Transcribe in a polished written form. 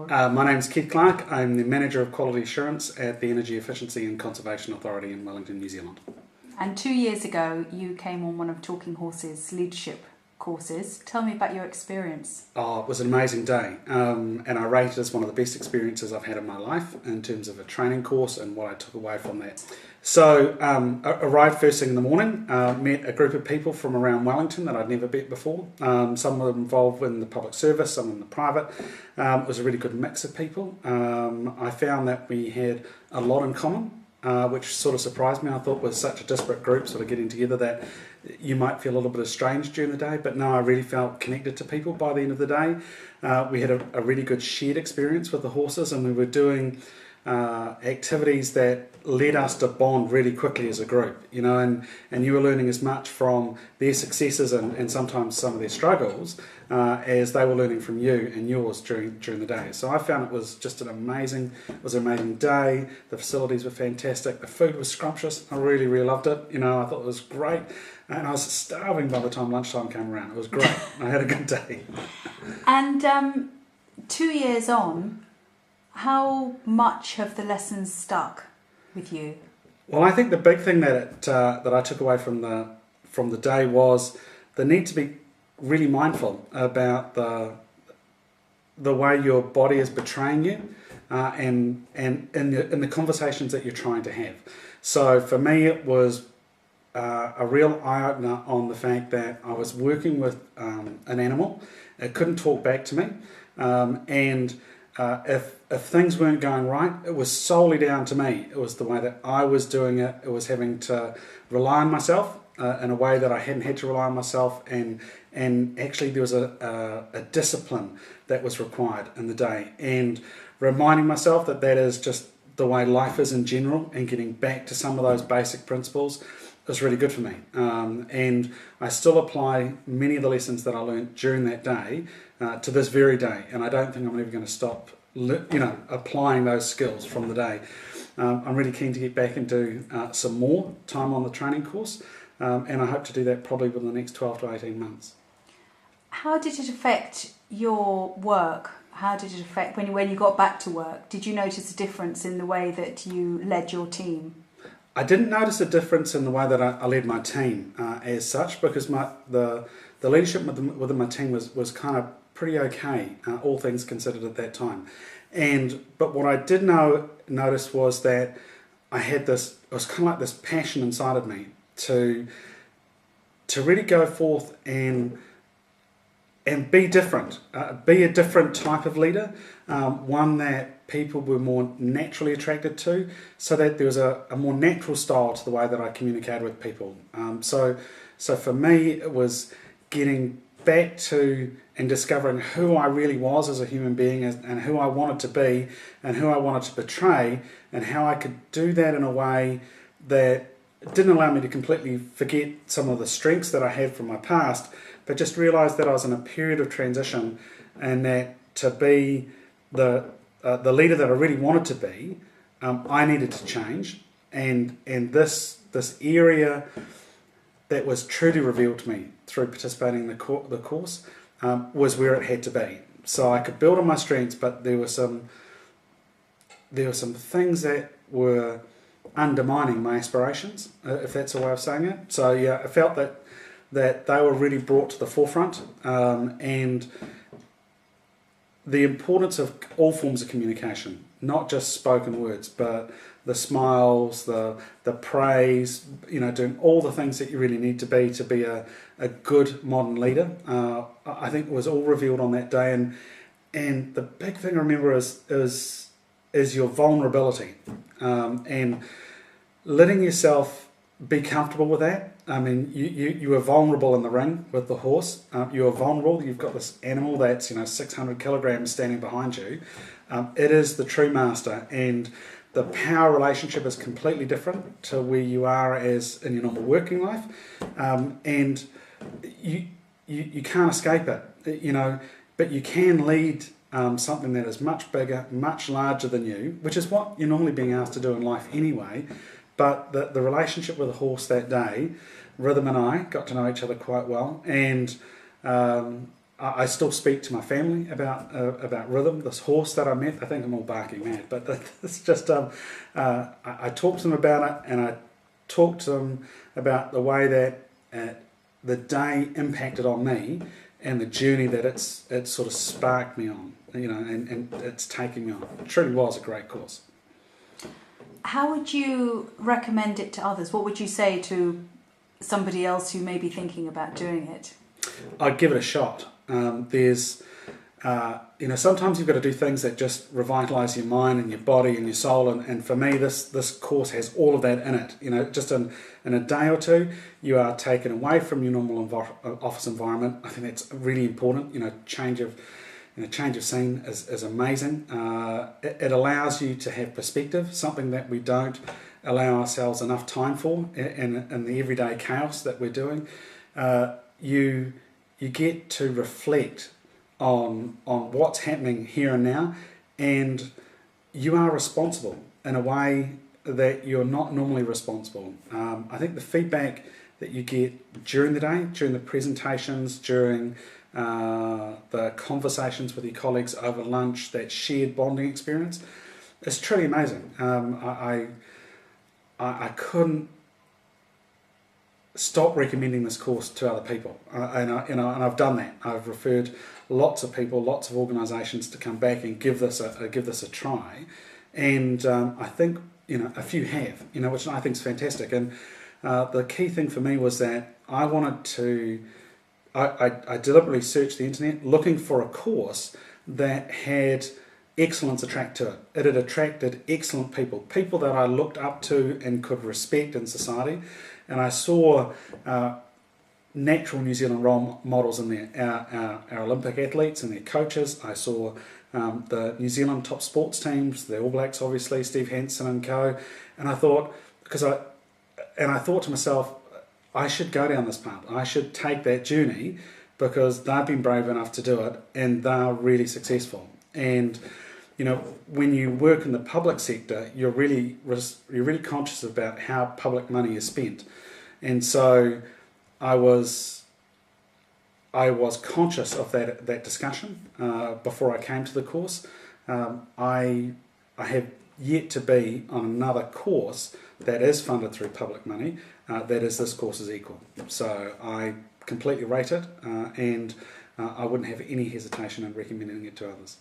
My name is Keith Clark. I'm the Manager of Quality Assurance at the Energy Efficiency and Conservation Authority in Wellington, New Zealand. And 2 years ago, you came on one of Talking Horses' leadership courses. Tell me about your experience. Oh, it was an amazing day, and I rate it as one of the best experiences I've had in my life in terms of a training course and what I took away from that. So, arrived first thing in the morning, met a group of people from around Wellington that I'd never met before. Some of them involved in the public service, some in the private. It was a really good mix of people. I found that we had a lot in common, which sort of surprised me. I thought with such a disparate group sort of getting together that you might feel a little bit estranged during the day, but no, I really felt connected to people by the end of the day. We had a really good shared experience with the horses, and we were doing activities that led us to bond really quickly as a group, and you were learning as much from their successes and sometimes some of their struggles as they were learning from you and yours during the day. So I found it was just an amazing day. The facilities were fantastic. The food was scrumptious. I really, really loved it. I thought it was great. And I was starving by the time lunchtime came around. It was great. I had a good day. And 2 years on, how much have the lessons stuck with you? Well, I think the big thing that I took away from the day was the need to be really mindful about the way your body is betraying you, and in the conversations that you're trying to have. So for me, it was a real eye-opener on the fact that I was working with an animal. It couldn't talk back to me, and if things weren't going right, it was solely down to me. It was the way that I was doing it. It was having to rely on myself in a way that I hadn't had to rely on myself, and actually there was a discipline that was required in the day, and reminding myself that is just the way life is in general, and getting back to some of those basic principles was really good for me. And I still apply many of the lessons that I learned during that day to this very day, and I don't think I'm ever going to stop applying those skills from the day. I'm really keen to get back and do some more time on the training course, and I hope to do that probably within the next 12 to 18 months. How did it affect your work? How did it affect when you got back to work? Did you notice a difference in the way that you led your team? I didn't notice a difference in the way that I led my team as such, because the leadership within my team was kind of pretty okay, all things considered at that time. But what I did notice was that I had it was kind of like this passion inside of me to really go forth and be different, be a different type of leader, one that people were more naturally attracted to, so that there was a more natural style to the way that I communicated with people. So for me, it was getting back to and discovering who I really was as a human being, and who I wanted to be, and who I wanted to portray, and how I could do that in a way that didn't allow me to completely forget some of the strengths that I had from my past, but just realised that I was in a period of transition, and that to be the leader that I really wanted to be, I needed to change, and this area that was truly revealed to me through participating in the course was where it had to be. So I could build on my strengths, but there were some things that were undermining my aspirations, if that's a way of saying it. So yeah, I felt that they were really brought to the forefront, and the importance of all forms of communication, not just spoken words, but the smiles, the praise, doing all the things that you really need to be a good modern leader. I think it was all revealed on that day, and the big thing I remember is your vulnerability, and letting yourself be comfortable with that. I mean, you were vulnerable in the ring with the horse. You are vulnerable. You've got this animal that's 600 kilograms standing behind you. It is the true master, and the power relationship is completely different to where you are as in your normal working life, and you can't escape it. But you can lead something that is much bigger, much larger than you, which is what you're normally being asked to do in life anyway. But the relationship with the horse that day, Rhythm and I got to know each other quite well, and I still speak to my family about rhythm. This horse that I met, I think I'm all barking mad, but it's just I talk to them about it, and I talk to them about the way that the day impacted on me, and the journey that it sort of sparked me on, and it's taking me on. It truly was a great course. How would you recommend it to others? What would you say to somebody else who may be thinking about doing it? I'd give it a shot. There's, sometimes you've got to do things that just revitalise your mind and your body and your soul. And for me, this course has all of that in it. Just in a day or two, you are taken away from your normal office environment. I think that's really important. Change of scene is amazing. It allows you to have perspective, something that we don't allow ourselves enough time for in the everyday chaos that we're doing. You get to reflect on what's happening here and now, and you are responsible in a way that you're not normally responsible. I think the feedback that you get during the day, during the presentations, during the conversations with your colleagues over lunch, that shared bonding experience, is truly amazing. I couldn't stop recommending this course to other people, and I've done that. I've referred lots of people, lots of organisations to come back and give this a try, and I think a few have, which I think is fantastic. And the key thing for me was that I wanted to. I deliberately searched the internet looking for a course that had excellence attract to it. It had attracted excellent people that I looked up to and could respect in society. And I saw natural New Zealand role models in there, our Olympic athletes and their coaches. I saw the New Zealand top sports teams, the All Blacks obviously, Steve Hansen and co. And I thought, I thought to myself, I should go down this path. I should take that journey because they've been brave enough to do it and they're really successful. And when you work in the public sector, you're really conscious about how public money is spent. And so I was conscious of that discussion before I came to the course. I have yet to be on another course that is funded through public money that is this course's equal. So I completely rate it, and I wouldn't have any hesitation in recommending it to others.